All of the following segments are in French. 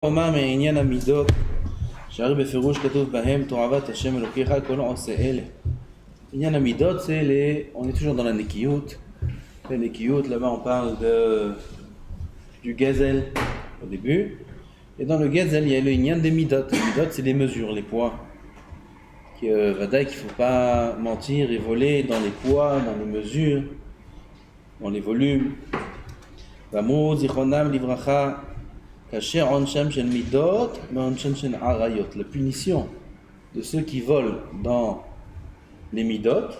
אומר מעניין המידות שהרי בפירוש כתוב בהם תועבת השם אלוקיך כל עושה אלה. עניין המידות c'est les... on est toujours dans la nekiyut. La nekiyut, là-bas on parle du gezel au début. Et dans le gezel il y a le inyan des midot. Les midot c'est les mesures, les poids. Vadaï qu'il ne faut pas mentir et voler dans les poids, dans les mesures, dans les volumes. Vamou zichronam livracha Kacher onsham shen midot, mais onsham shen arayot. La punition de ceux qui volent dans les midot.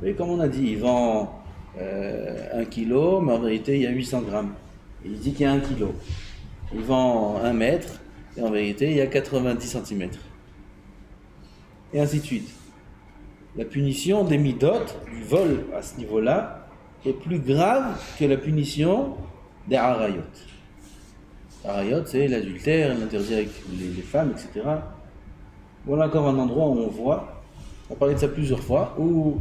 Et comme on a dit, il vend 1 kilo, mais en vérité il y a 800 grammes. Et il dit qu'il y a 1 kilo. Il vend 1 mètre, et en vérité il y a 90 cm. Et ainsi de suite. La punition des midot, du vol à ce niveau-là, est plus grave que la punition des arayot. Arayot, c'est l'adultère, l'interdit avec les femmes, etc. Voilà encore un endroit où on voit, on parlait de ça plusieurs fois, où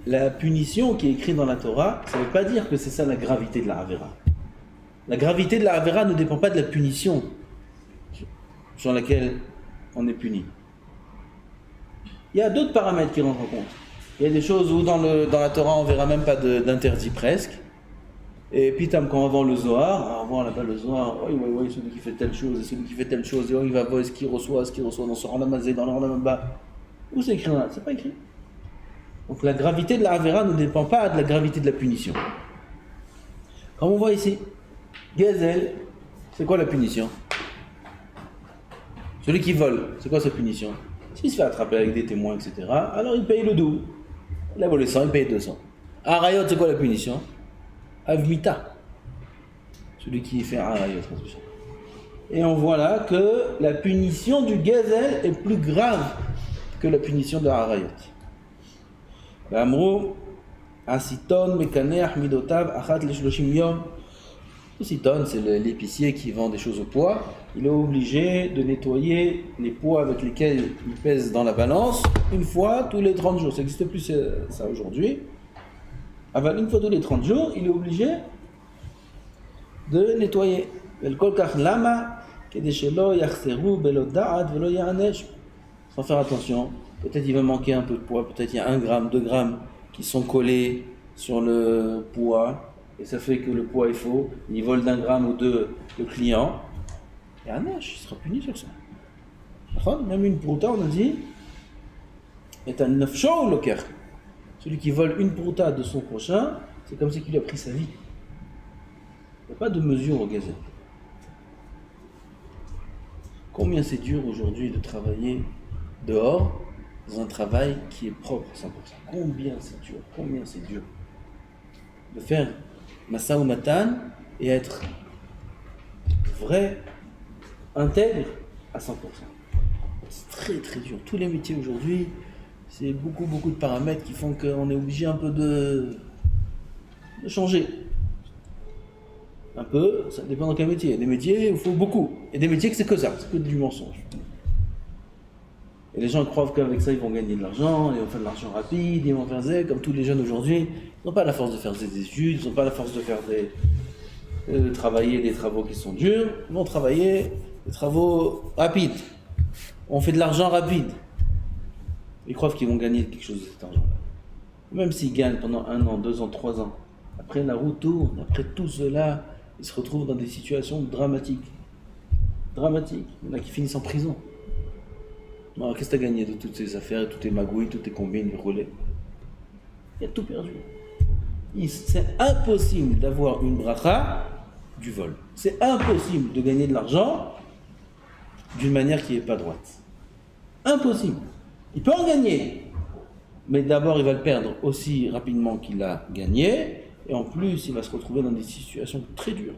la punition qui est écrite dans la Torah, ça ne veut pas dire que c'est ça la gravité de la Avera. La gravité de la Avera ne dépend pas de la punition sur laquelle on est puni. Il y a d'autres paramètres qui rentrent en compte. Il y a des choses où dans la Torah on ne verra même pas d'interdit presque. Et puis quand on va voir le Zohar, on voit là-bas le Zohar, oui, celui qui fait telle chose, et celui qui fait telle chose, et il va voir ce qu'il reçoit dans ce Randamazé, dans le Randamabba. Où c'est écrit là? C'est pas écrit. Donc la gravité de la Avera ne dépend pas de la gravité de la punition. Comme on voit ici, Gezel, c'est quoi la punition? Celui qui vole, c'est quoi sa punition? S'il se fait attraper avec des témoins, etc., alors il paye le double. Il a volé 100, il paye 200. Arayot, c'est quoi la punition? Avmita, celui qui fait Arayot. Et on voit là que la punition du Gezel est plus grave que la punition de Arayot. Amrou, Asiton, Mekaneach, Midotav, Achat, Leshloshim Yom. Le Siton, c'est l'épicier qui vend des choses au poids. Il est obligé de nettoyer les poids avec lesquels il pèse dans la balance une fois tous les 30 jours. Ça n'existe plus ça aujourd'hui. Une fois tous les 30 jours, il est obligé de nettoyer. Sans faire attention. Peut-être il va manquer un peu de poids, peut-être il y a 1 gramme, 2 grammes qui sont collés sur le poids, et ça fait que le poids est faux. Il vole d'1 gramme ou 2 le client. Et un neige, il sera puni sur ça. Même une prouta, on a dit, est un nefsho ou loker. Celui qui vole une prouta de son prochain, c'est comme si il a pris sa vie. Il n'y a pas de mesure au gazette. Combien c'est dur aujourd'hui de travailler dehors dans un travail qui est propre à 100%. Combien c'est dur de faire massa ou matan et être vrai, intègre à 100%. C'est très très dur. Tous les métiers aujourd'hui, c'est beaucoup de paramètres qui font qu'on est obligé un peu de changer. Un peu, ça dépend dans quel métier. Il y a des métiers où il faut beaucoup. Il y a des métiers que c'est que ça, c'est que du mensonge. Et les gens croient qu'avec ça, ils vont gagner de l'argent, ils vont faire de l'argent rapide, ils vont faire ça, comme tous les jeunes aujourd'hui. Ils n'ont pas la force de faire des études, ils n'ont pas la force de faire travailler des travaux qui sont durs. Ils vont travailler des travaux rapides. On fait de l'argent rapide. Ils croient qu'ils vont gagner quelque chose de cet argent-là. Même s'ils gagnent pendant 1 an, 2 ans, 3 ans, après la roue tourne, après tout cela, ils se retrouvent dans des situations dramatiques. Dramatiques. Il y en a qui finissent en prison. Alors qu'est-ce que tu as gagné de toutes ces affaires, toutes tes magouilles, toutes tes combines, roulées? Il y a tout perdu. C'est impossible d'avoir une bracha du vol. C'est impossible de gagner de l'argent d'une manière qui n'est pas droite. Impossible. Il peut en gagner, mais d'abord il va le perdre aussi rapidement qu'il l'a gagné, et en plus il va se retrouver dans des situations très dures.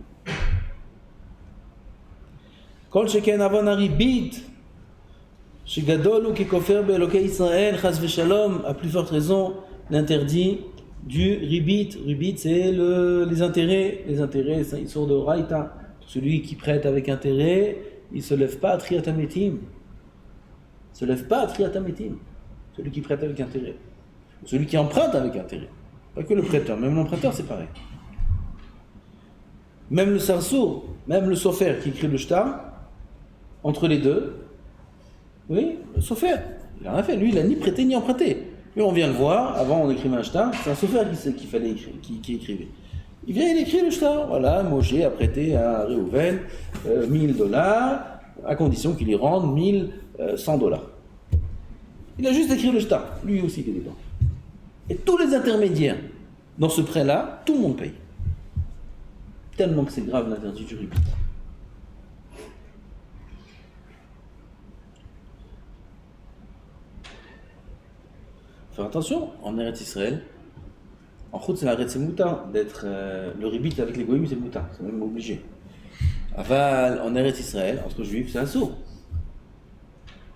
Kol sheken avon haribit, shegadol ou kekofer be'elokei Israël, chas v'shalom, à plus forte raison, l'interdit du ribit. Ribit, c'est les intérêts. Les intérêts, c'est une sorte de raïta. Celui qui prête avec intérêt, il ne se lève pas à triat hametim. Se lève pas à triat hametim, celui qui prête avec intérêt, celui qui emprunte avec intérêt, pas que le prêteur, même l'emprunteur c'est pareil. Même le sarsour, même le sofer qui écrit le shtar, entre les deux, oui, le sofer, il n'a rien fait. Lui, il n'a ni prêté ni emprunté. Lui, on vient le voir, avant on écrivait un shtar, c'est un sofer qu'il fallait écrire, qui écrivait. Il vient, il écrit le shtar. Voilà, Moshe a prêté à Réhouven $1000, à condition qu'il y rende $1100. Il a juste écrit le shtar. Lui aussi, il est dedans. Et tous les intermédiaires dans ce prêt-là, tout le monde paye. Tellement que c'est grave l'interdit du ribit. Faire attention, en Eretz Israël, en route c'est la Eretz Mouta, d'être le ribit avec les goïms c'est Mouta, c'est même obligé. Aval, en Eretz Israël, entre juifs c'est un sourd.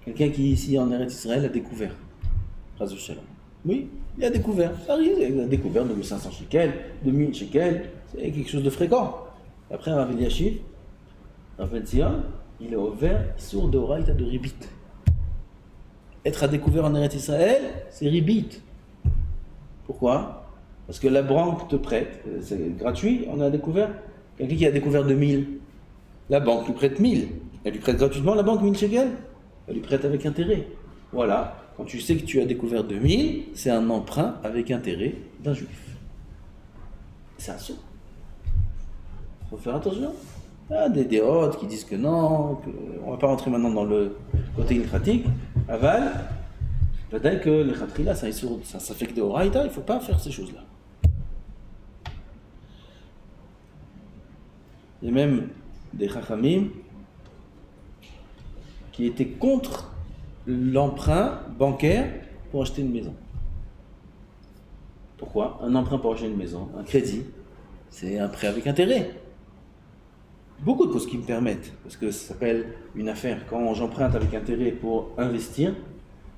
Quelqu'un qui ici en Eretz Israël a découvert. Oui, il a découvert. Ça arrive, il a découvert 2500 shekels, 2000 shekels, c'est quelque chose de fréquent. Après, Rav Eliashiv, Rav Sion, il a ouvert sourd de Horaïta de ribit. Être à découvert en Eretz Israël, c'est ribit. Pourquoi? Parce que la banque te prête, c'est gratuit, on a découvert. Quelqu'un qui a découvert 2000, la banque lui prête 1000. Elle lui prête gratuitement la banque 1000 shekels. Elle lui prête avec intérêt. Voilà, quand tu sais que tu as découvert 2000, c'est un emprunt avec intérêt d'un juif. C'est un saut. Il faut faire attention. Il y a des déotes qui disent que non, on ne va pas rentrer maintenant dans le côté ilkratique. Aval, peut-être que le khatrila, ça fait que des oraïta, il ne faut pas faire ces choses-là. Il y a même des chachamim qui étaient contre l'emprunt bancaire pour acheter une maison. Pourquoi? Un emprunt pour acheter une maison, un crédit, c'est un prêt avec intérêt. Beaucoup de causes qui me permettent, parce que ça s'appelle une affaire. Quand j'emprunte avec intérêt pour investir,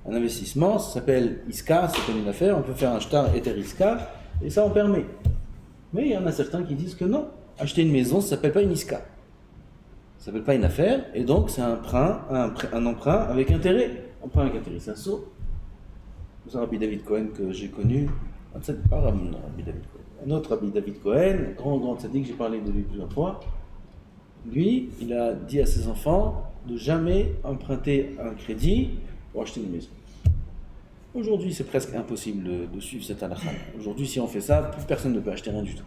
un investissement, ça s'appelle ISCA, ça s'appelle une affaire, on peut faire un shtar eter ISCA, et ça on permet. Mais il y en a certains qui disent que non, acheter une maison, ça ne s'appelle pas une ISCA. Ça ne s'appelle pas une affaire, et donc c'est un emprunt avec intérêt. Emprunt avec intérêt, c'est un saut. C'est un Rabbi David Cohen que j'ai connu, pas Rabbi David Cohen, un autre Rabbi David Cohen, grand tzaddik, j'ai parlé de lui plusieurs fois. Lui, il a dit à ses enfants de jamais emprunter un crédit pour acheter une maison. Aujourd'hui, c'est presque impossible de suivre cette halakha. Aujourd'hui, si on fait ça, plus personne ne peut acheter rien du tout.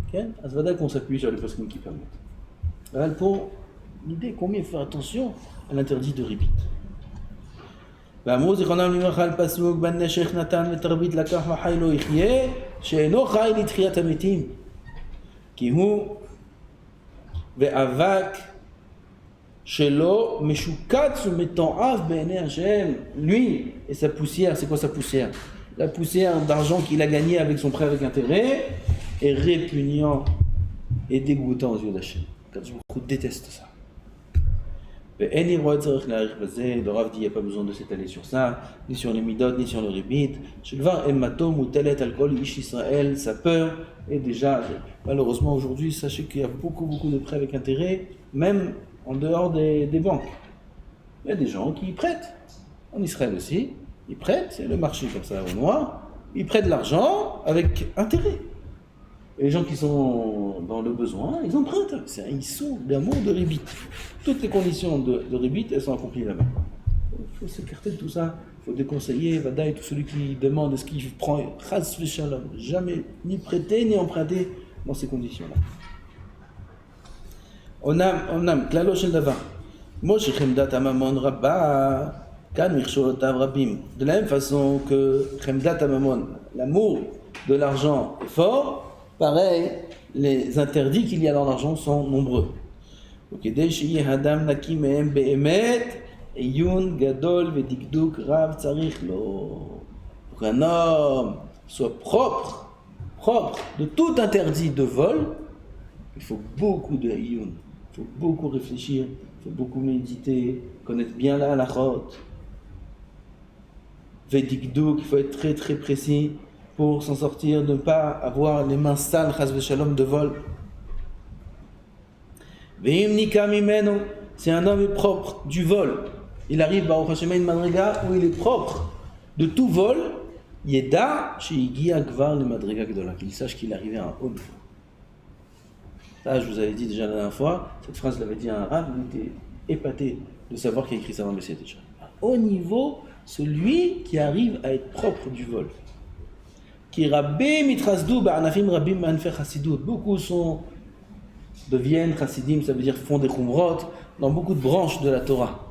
Okay? Asvada qu'on s'appuie sur les poskim qui permettent. Alors, pour l'idée combien il faut faire attention à l'interdit de ribit. ואמרו זיכרונם לברכה על פסוק בן נשך נתן ותרבית לקח וחי לא יחיה שאינו חי לתחיית המתים כי הוא ואבק שלו משוקץ ומתועב בעיני השם. Lui et sa poussière, c'est quoi sa poussière? La poussière d'argent qu'il a gagnée avec son prêt avec intérêt est répugnant et dégoûtant aux yeux d'Hachem. Kadosh Baruch Hu déteste ça. Le Rav dit il n'y a pas besoin de s'étaler sur ça, ni sur les midot, ni sur le ribit. Israël, sa peur est déjà, malheureusement aujourd'hui, sachez qu'il y a beaucoup de prêts avec intérêt, même en dehors des banques. Il y a des gens qui prêtent, en Israël aussi, ils prêtent, c'est le marché comme ça au noir, ils prêtent de l'argent avec intérêt. Et les gens qui sont dans le besoin, ils empruntent. C'est un issou d'amour de ribit. Toutes les conditions de ribit, elles sont accomplies là-bas. Il faut s'écarter de tout ça. Il faut déconseiller, Vadaï, tout celui qui demande est-ce qu'il prend Chas Veshalom. Jamais ni prêter ni emprunter dans ces conditions-là. Onam, klalo shel davar. Moshe chemdat amamon rabba, kan mirsholotav rabim. De la même façon que chemdat amamon, l'amour de l'argent est fort, pareil, les interdits qu'il y a dans l'argent sont nombreux. Pour qu'un homme soit propre de tout interdit de vol, il faut beaucoup de iyun, il faut beaucoup réfléchir, il faut beaucoup méditer, connaître bien la halachot. Vedikdouk, il faut être très très précis pour s'en sortir, de ne pas avoir les mains sales, chas v'shalom, de vol. Ve'im nika mimeno, si un homme est propre du vol, il arrive Baruch Hashem une madriga où il est propre de tout vol, yeda she'igia kvar le madriga gdola, qu'il sache qu'il est arrivé à un haut niveau. Ça, je vous avais dit déjà la dernière fois, cette phrase, je l'avais dit à un arabe, il était épaté de savoir qu'il a écrit ça dans le Messiah déjà. Au niveau, celui qui arrive à être propre du vol. Qui rabbe mitrasdou ba'anafim rabim manfer chassidut. Beaucoup deviennent chassidim, ça veut dire font des khumrot, dans beaucoup de branches de la Torah.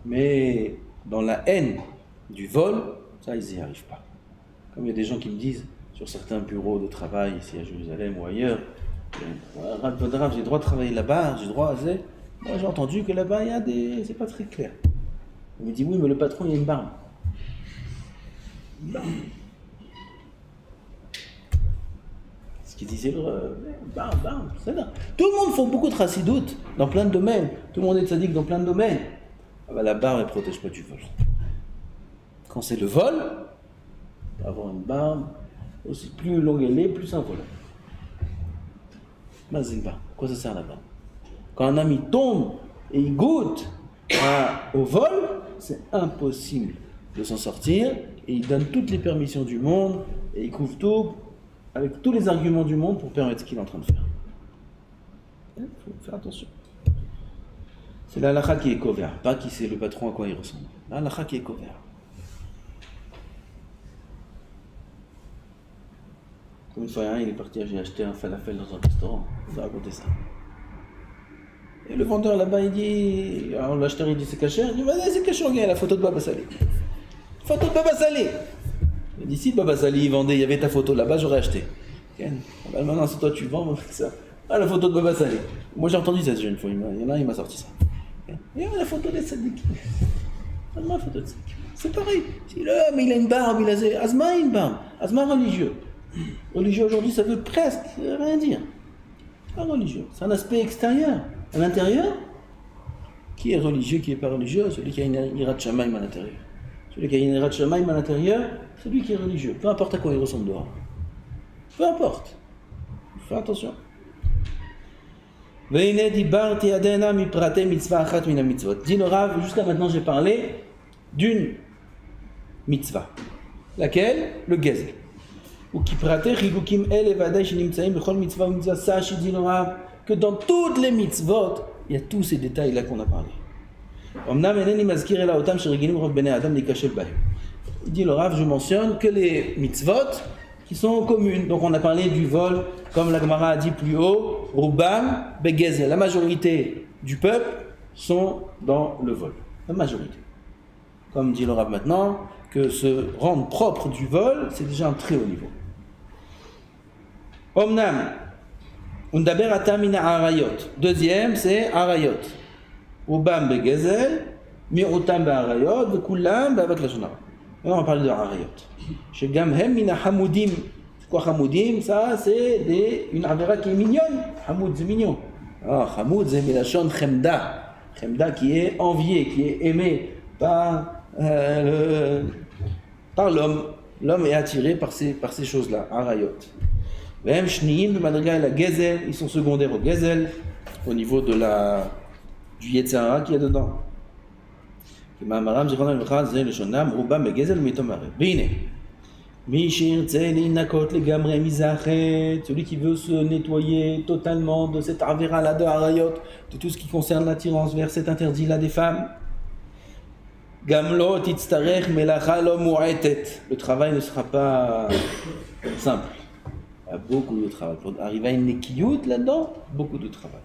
Mais dans la haine du vol, ça ils n'y arrivent pas. Comme il y a des gens qui me disent sur certains bureaux de travail ici à Jérusalem ou ailleurs, j'ai le droit de travailler là-bas, j'ai le droit à ça. Moi j'ai entendu que là-bas c'est pas très clair. Il me dit oui mais le patron il a une barbe. Qui disait c'est là. Tout le monde fait beaucoup de chassidoute dans plein de domaines. Tout le monde est tzaddik dans plein de domaines. Ah bah, la barbe ne protège pas du vol. Quand c'est le vol, avoir une barbe, aussi plus longue elle est, plus c'est un vol. Mazimba, quoi ça sert la barbe? Quand un ami tombe et il goûte au vol, c'est impossible de s'en sortir. Et il donne toutes les permissions du monde et il couvre tout avec tous les arguments du monde pour permettre ce qu'il est en train de faire. Il faut faire attention. C'est la halakha qui est couvert, pas qui c'est le patron à quoi il ressemble. La halakha qui est couvert. Comme une fois, il est parti, j'ai acheté un falafel dans un restaurant. Il va raconter ça. Et le vendeur là-bas, il dit, alors l'acheteur il dit c'est caché. Il dit, vas-y, c'est caché, regarde la photo de Baba Salé. Photo de Baba Salé. Il dit, si Baba Sali vendait, il y avait ta photo là-bas, j'aurais acheté. Ben, maintenant, c'est toi, tu vends, ça. Ah, la photo de Baba Sali. Moi, j'ai entendu ça déjà une fois, il y en a, il m'a sorti ça. Et la photo des sadiques. La photo de sadiques. C'est pareil. Si l'homme, il a une barbe, il a Asma a une barbe. Asma religieux. Religieux aujourd'hui, ça veut presque rien dire. Pas religieux. C'est un aspect extérieur. À l'intérieur, qui est religieux, qui n'est pas religieux? Celui qui a une ira de shamaim à l'intérieur. Celui qui a une ira de shamaim à l'intérieur, c'est lui qui est religieux. Peu importe à quoi il ressemble dehors. Peu importe. Fais attention. Dit le Rav, jusqu'à maintenant j'ai parlé d'une mitzvah. Laquelle? Le gezel. Ou qui pratait chilukim el evadai shenimtsaim bechol mitzvah ou mitzvah. Sache, dit le Rav, que dans toutes les mitzvot, il y a tous ces détails-là qu'on a parlé. Il dit le Rav, je mentionne que les mitzvot qui sont communes. Donc on a parlé du vol, comme la Gemara a dit plus haut, Rubam begezel. La majorité du peuple sont dans le vol. La majorité. Comme dit le Rav maintenant, que se rendre propre du vol, c'est déjà un très haut niveau. Omnam, undaber atamina arayot. Deuxième, c'est arayot. Rubam begezel, mi'utam be'arayot, vekulam be'avat lashon. Maintenant, on va parler de arayot. Chez Gamhem, mina hamoudim. C'est quoi hamoudim? Ça, c'est une avera qui est mignonne. Hamoud, c'est mignon. Ah, hamoud, c'est milachon chemda. Chemda qui est envié, qui est aimé par l'homme. L'homme est attiré par ces choses-là, arayot. Vem shniim, le madriga et la gezel, ils sont secondaires au gezel, au niveau du yetzara qu'il y a dedans. Celui qui veut se nettoyer totalement de cette avéra-là de harayot, de tout ce qui concerne l'attirance vers cet interdit-là des femmes, le travail ne sera pas simple. Il y a beaucoup de travail. Pour arriver à une nekiyut là-dedans, beaucoup de travail.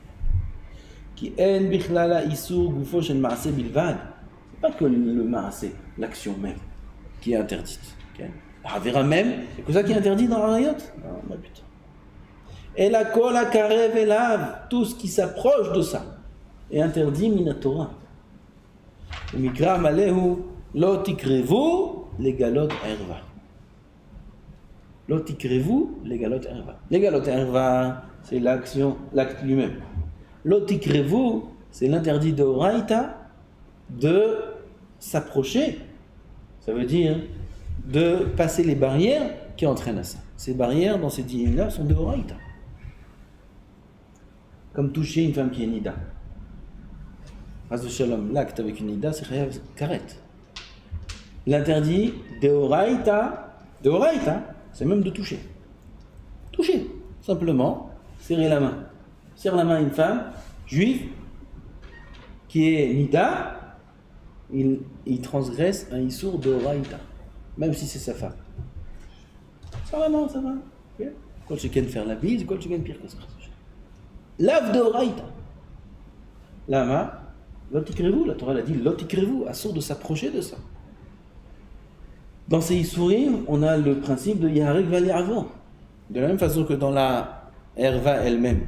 Pas que le ma'aseh, l'action même, qui est interdite. La vera même, c'est que ça qui est interdit dans la rayot? Non, ma putain. Et la kol akarev elav, tout ce qui s'approche de ça, est interdit minatora. Le mikra malehu, lo tikrevu, les galot erva. Lo tikrevu, les galot erva. Les galot erva, c'est l'action, l'acte lui-même. Lo tikrevu, c'est l'interdit de oraita de s'approcher, ça veut dire de passer les barrières qui entraînent à ça. Ces barrières dans ces dîners-là sont de Horaïta. Comme toucher une femme qui est nida. As de shalom, l'acte avec une nida, c'est chayav karet. L'interdit deoraita, c'est même de toucher. Toucher, simplement, serrer la main. Serre la main à une femme juive qui est nida, il transgresse un issour deoraita, même si c'est sa femme. Ça va, non, ça va. Quand tu viens faire la bise, quand tu viens pire que ça. Lave deoraita. Lama, lotikrevou, la Torah l'a dit, lotikrevou, assour de s'approcher de ça. Dans ces Issourim, on a le principe de Yaharek Vali avant. De la même façon que dans la Herva elle-même,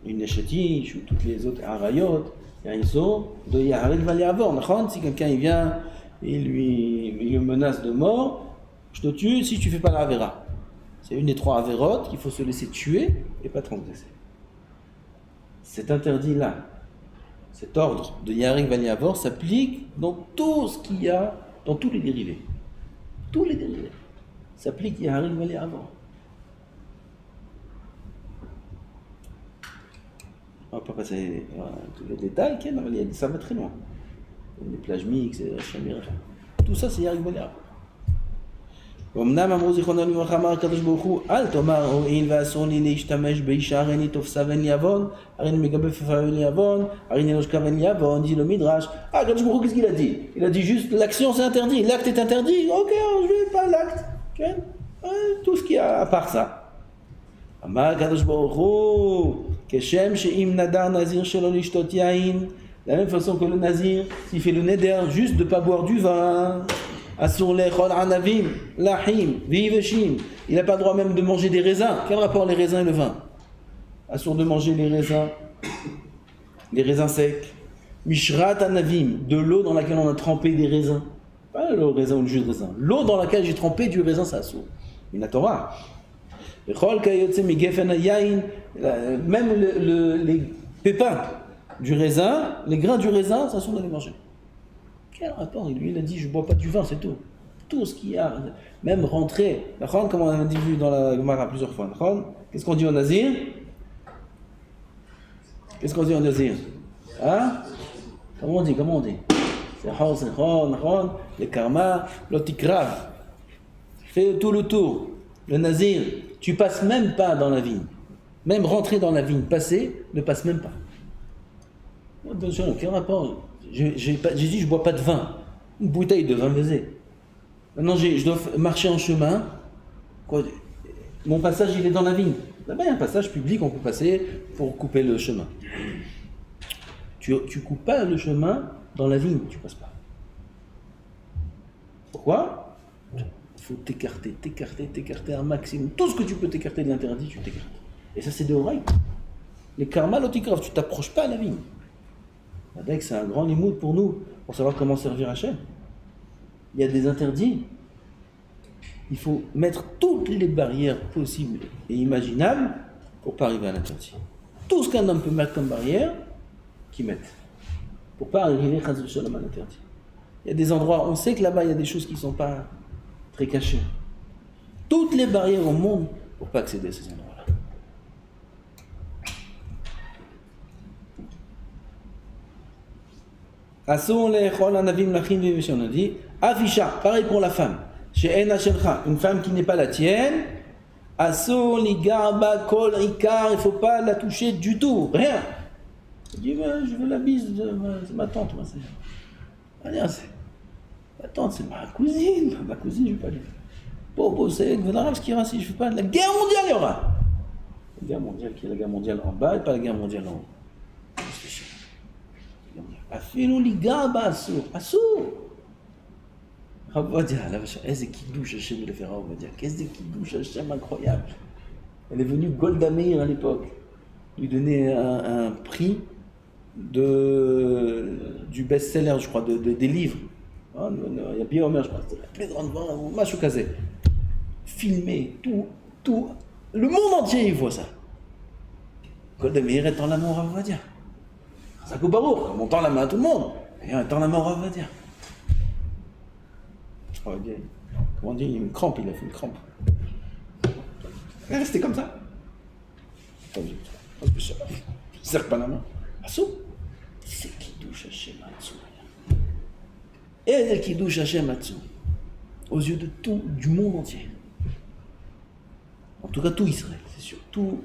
une Neshetish ou toutes les autres Arayot, il y a un Issour de Yaharek Vali avant. Si quelqu'un il vient, il le menace de mort, je te tue si tu ne fais pas la Avera. C'est une des 3 Averot qu'il faut se laisser tuer et pas transgresser. Cet interdit-là, cet ordre de Yaharek Vali Avor s'applique dans tout ce qu'il y a, dans tous les dérivés. Tous les dérivés s'appliquent Yaharek Vali Avor. On ne va pas passer tous les détails, ça va très loin. Les plages mixtes, les chamires, tout ça c'est Yaharek Vali Avor. אמנם אמרו זיכרונו לברכה אמר הקדוש ברוך הוא אל תאמר הואיל ואסור לי להשתמש באישה הרי אני תופסה ואין לי עוון הרי אני מגבף ואין לי עוון הרי אני נושקה ואין לי עוון dit le midrash. Ah, הקדוש ברוך הוא qu'est-ce qu'il a dit? Il a dit juste l'action c'est interdit, l'acte est interdit, ok je vais pas l'acte, okay? Tout ce qu'il y a à part ça. אמר הקדוש ברוך הוא כשם שאם נדר נזיר שלא לשתות יין, de la même façon que le nazir s'il fait le neder juste de ne pas boire du vin, Asur lechol anavim, lahim, viveshim. Il n'a pas le droit même de manger des raisins. Quel rapport les raisins et le vin? Asur de manger les raisins secs. Mishrat anavim, de l'eau dans laquelle on a trempé des raisins. Pas le raisin ou le jus de raisin. L'eau dans laquelle j'ai trempé du raisin, c'est asur. Une Torah. Même les pépins du raisin, les grains du raisin, ça sont de les manger. Quel rapport? Lui, il a dit, je ne bois pas du vin, c'est tout. Tout ce qu'il y a, même rentrer. Comme on a dit vu dans la Gemara plusieurs fois, qu'est-ce qu'on dit au Nazir? Qu'est-ce qu'on dit au Nazir? Hein? Comment on dit? C'est Chon, le karma, l'otikrav. Fais tout le tour. Le Nazir, tu passes même pas dans la vigne. Même rentrer dans la vigne, passer, ne passe même pas. Attention, quel rapport? J'ai dit je bois pas de vin. Une bouteille de vin vasé. Maintenant je dois marcher en chemin. Quoi, mon passage il est dans la vigne. Là-bas il y a un passage public, on peut passer pour couper le chemin. Tu coupes pas le chemin dans la vigne, tu passes pas. Pourquoi? Il faut t'écarter un maximum. Tout ce que tu peux t'écarter de l'interdit, tu t'écartes. Et ça c'est de oreilles. Les karma lotikrav, tu t'approches pas à la vigne. C'est un grand limoud pour nous, pour savoir comment servir Hachem. Il y a des interdits. Il faut mettre toutes les barrières possibles et imaginables pour ne pas arriver à l'interdit. Tout ce qu'un homme peut mettre comme barrière, qu'il mette. Pour ne pas arriver à l'interdit. Il y a des endroits, on sait que là-bas, il y a des choses qui ne sont pas très cachées. Toutes les barrières au monde pour ne pas accéder à ces endroits-là. On a dit, Afisha, pareil pour la femme. Chez une femme qui n'est pas la tienne, il ne faut pas la toucher du tout, rien. Il dit, je veux la bise de ma tante. Ma tante, c'est ma cousine. Ma cousine, je ne vais pas lui faire. C'est ce qu'il y aura si je ne fais pas de la guerre mondiale, il y aura. La guerre mondiale, qui est la guerre mondiale en bas et pas la guerre mondiale en haut. אפילו ליגע באסור, אסור. רב עובדיה, איזה קידוש השם לפי רב עובדיה, איזה קידוש השם incroyable. Elle est venue Golda Meir à l'époque, lui donner un prix du best-seller, je crois, des livres. Il y a Pierre Omer, je crois, c'était la plus grande vente, Machou Kazé. Filmé, tout, le monde entier il voit ça. Golda Meir est en l'amour Rav Ovadia. Ça coupe Baruch, on tend la main à tout le monde, et on tend la main au Rav Ovadia. Je crois bien, comment on dit, il a fait une crampe. Il est resté comme ça. Pas spécial. Il ne serre pas la main. Assou, c'est qui douche Hachem en dessous. Et qui douche Hachem Hatsu, aux yeux de tout, du monde entier. En tout cas, tout Israël, c'est sûr. Tout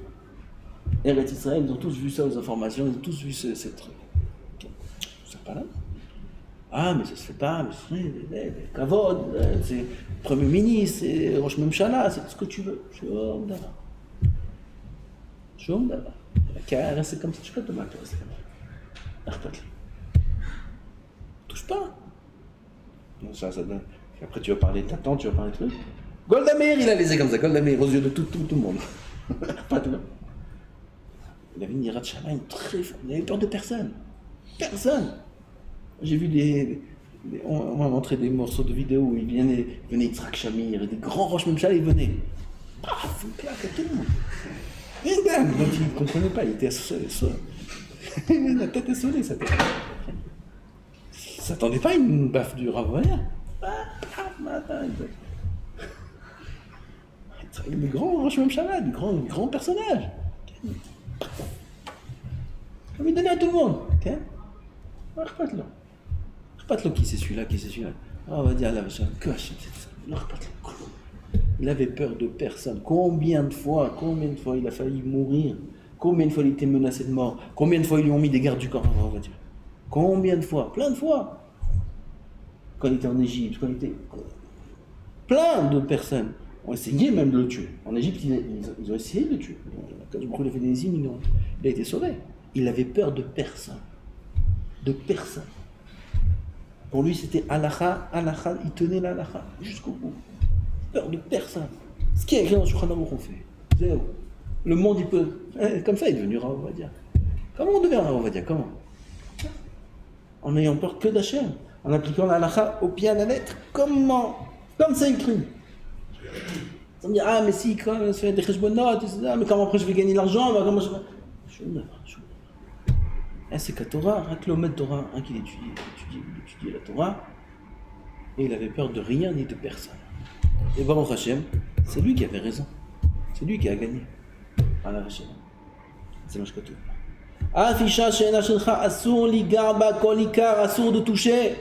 Eretz Israël, ils ont tous vu ça aux informations, ils ont tous vu ce truc. C'est pas là. Ah, mais ça se fait pas, mais c'est Kavod, c'est Premier ministre, c'est Rosh Memchala, c'est tout ce que tu veux. Shom Dava. Shom Dava. Reste comme ça, tu peux te battre, reste comme ça. Touche pas. Non, ça donne. Après, tu vas parler de ta tante, tu vas parler de trucs. Golda Meir, il a laissé comme ça, Golda Meir, aux yeux de tout le monde. Pas de là. Il avait une Yirat Shamayim très forte, il avait peur de personne. Personne. J'ai vu on m'a montré des morceaux de vidéos où il venait Yitzhak Shamir, des grands Rosh Memchala, ils venaient. Paf, une claque à tout le monde. Et une dame, donc il ne comprenait pas, il était la tête essolée, sa tête. Il ne s'attendait pas à une baffe du Rav. Des grands Rosh Memchala, des grands personnages. Comme il donnait à tout le monde. Pas qui c'est celui-là. Ah, on va dire là, il avait peur de personne. Combien de fois il a failli mourir? Combien de fois il était menacé de mort? Combien de fois ils lui ont mis des gardes du corps, on va dire? Combien de fois? Plein de fois. Quand il était en Égypte, plein de personnes ont essayé même de le tuer. En Égypte, ils ont essayé de le tuer. Quand il a fait des émissions, il a été sauvé. Il avait peur de personne. De personne. Pour lui, c'était halakha, il tenait l'halakha jusqu'au bout. Peur de personne. Ce qui est écrit dans Shulchan Aruch, on fait. Zéro. Le monde, il peut. Comme ça, il est devenu Rav Ovadia. Comment on devient Rav Ovadia? Comment? En n'ayant peur que d'Hachem. En appliquant l'halakha au pied à la lettre. Comment? Comme ça écrit. Sans me dire, ah, mais si, quand je fais des cheshbonot, mais comment après je vais gagner de l'argent? Comment je vais. C'est qu'à Torah, un kilomètre Torah, un qui étudiait la Torah, et il avait peur de rien ni de personne. Et Baruch Hashem, c'est lui qui avait raison. C'est lui qui a gagné. Allah Hashem. C'est ma shkatou. Afisha she'ena shelcha asur ligar ba kol ikar, asur de toucher.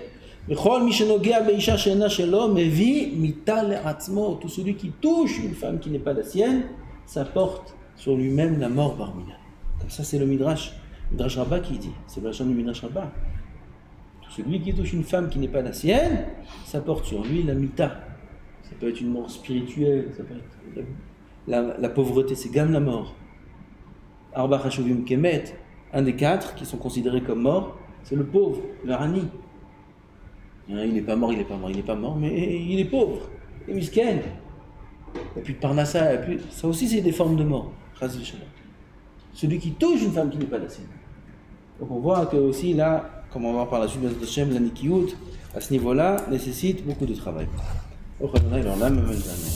V'chol mi shenogea be'isha she'ena shelo mevi mita le'atzmo. Tout celui qui touche une femme qui n'est pas la sienne, ça porte sur lui-même la mort barmina. Comme ça, c'est le Midrash. Midrash Rabbah qui dit, c'est la chaîne du Midrash Rabbah. Celui qui touche une femme qui n'est pas la sienne, ça porte sur lui la mita. Ça peut être une mort spirituelle, ça peut être la pauvreté, c'est gam la mort. Arba Hashuvim Kemet, un des 4 qui sont considérés comme morts, c'est le pauvre, le Rani. Il n'est pas mort, mais il est pauvre, il est misken. Et puis de Parnassa, ça aussi c'est des formes de mort. Celui qui touche une femme qui n'est pas la sienne. Donc on voit que aussi là, comme on va voir par la suite de Shem, la Nikiyut, à ce niveau-là, nécessite beaucoup de travail.